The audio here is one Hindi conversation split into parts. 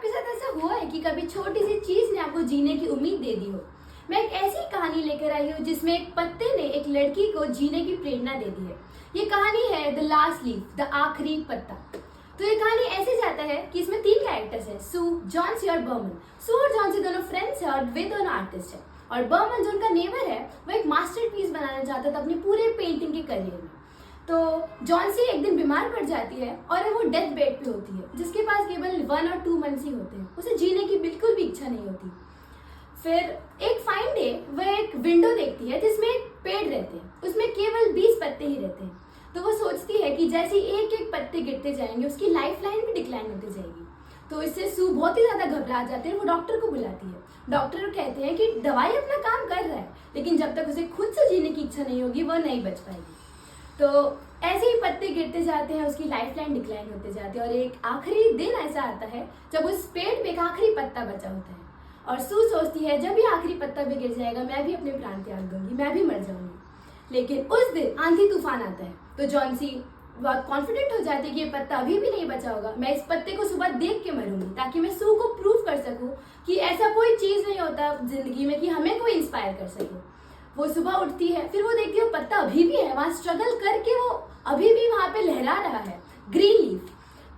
आपके साथ ऐसा हुआ है कि कभी छोटी सी चीज ने आपको जीने की उम्मीद दे दी हो? मैं एक ऐसी कहानी लेकर आई हूँ जिसमें एक पत्ते ने एक लड़की को जीने की प्रेरणा दे दी है। ये कहानी है द लास्ट लीफ, द आखिरी पत्ता। तो ये कहानी ऐसे जाता है कि इसमें 3 कैरेक्टर्स हैं, सू, जॉन्सी और बर्मन। सू और जॉन्सी दोनों फ्रेंड्स हैं और वे दोनों आर्टिस्ट हैं। और बर्मन जो उनका नेबर है वो एक मास्टरपीस बनाना चाहता था अपने पूरे पेंटिंग के करियर में। तो जॉन्सी एक दिन बीमार पड़ जाती है और वो डेथ बेड पे होती है, जिसके पास केवल 1 और 2 मंथ्स ही होते हैं। उसे जीने की बिल्कुल भी इच्छा नहीं होती। फिर एक फाइन डे वह एक विंडो देखती है जिसमें एक पेड़ रहते हैं, उसमें केवल 20 पत्ते ही रहते हैं। तो वो सोचती है कि जैसे एक एक पत्ते गिरते जाएंगे उसकी लाइफ लाइन भी डिक्लाइन होती जाएगी। तो इससे सू बहुत ही ज्यादा घबरा जाते हैं। वो डॉक्टर को बुलाती है। डॉक्टर कहते हैं कि दवाई अपना काम कर रहा है, लेकिन जब तक उसे खुद से जीने की इच्छा नहीं होगी वो नहीं बच पाएगी। तो ऐसे ही पत्ते गिरते जाते हैं, उसकी लाइफ लाइन डिक्लाइन होते जाते हैं और एक आखिरी दिन ऐसा आता है जब उस पेड़ पे एक आखिरी पत्ता बचा होता है। और सू सोचती है जब ये आखिरी पत्ता भी गिर जाएगा मैं भी अपने प्राण त्याग दूंगी, मैं भी मर जाऊंगी। लेकिन उस दिन आंधी तूफान आता है। तो जॉन्सी बहुत कॉन्फिडेंट हो जाती है कि ये पत्ता अभी भी नहीं बचा होगा, मैं इस पत्ते को सुबह देख के मरूंगी ताकि मैं सू को प्रूव कर सकूं कि ऐसा कोई चीज नहीं होता जिंदगी में कि हमें कोई इंस्पायर कर सके। वो सुबह उठती है, फिर वो देखती है पत्ता अभी भी है वहां, स्ट्रगल करके वो अभी भी वहां पे लहरा रहा है, ग्रीन लीफ।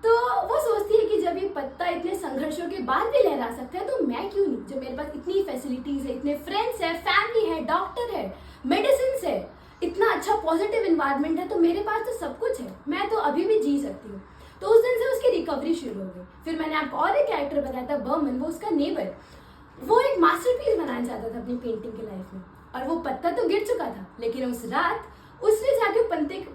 तो वो सोचती है कि जब ये पत्ता इतने संघर्षों के बाद भी लहरा सकता है तो मैं क्यों नहीं, जब मेरे पास इतनी फैसिलिटीज है, इतने फ्रेंड्स है, फैमिली है, डॉक्टर है, मेडिसिन है, इतना अच्छा पॉजिटिव एनवायरनमेंट है, तो मेरे पास तो सब कुछ है, मैं तो अभी भी जी सकती हूँ। तो उस दिन से उसकी रिकवरी शुरू हो गई। फिर मैंने आपको और एक कैरेक्टर बताया था, बर्मन, वो उसका नेबर। वो एक मास्टरपीस बनाना चाहता था अपनी पेंटिंग के लाइफ में, और वो पत्ता तो गिर चुका था, लेकिन उस रात उसने जाके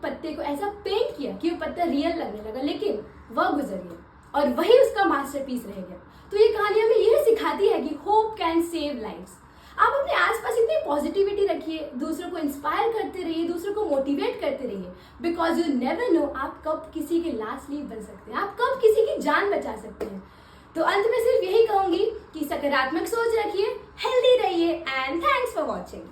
पत्ते को ऐसा पेंट किया कि वो पत्ता रियल लगने लगा, लेकिन वह गुजर गया और वही उसका मास्टरपीस रह गया। तो ये कहानी हमें यह सिखाती है कि होप कैन सेव लाइव्स। आप अपने आसपास इतनी पॉजिटिविटी रखिए, दूसरों को इंस्पायर करते रहिए, दूसरों को मोटिवेट करते रहिए, बिकॉज यू नेवर नो आप कब किसी के लास्ट लीफ बन सकते हैं, आप कब किसी की जान बचा सकते हैं। तो अंत में सिर्फ यही कहूंगी कि सकारात्मक सोच रखिए, हेल्दी रहिए, एंड थैंक्स फॉर वॉचिंग।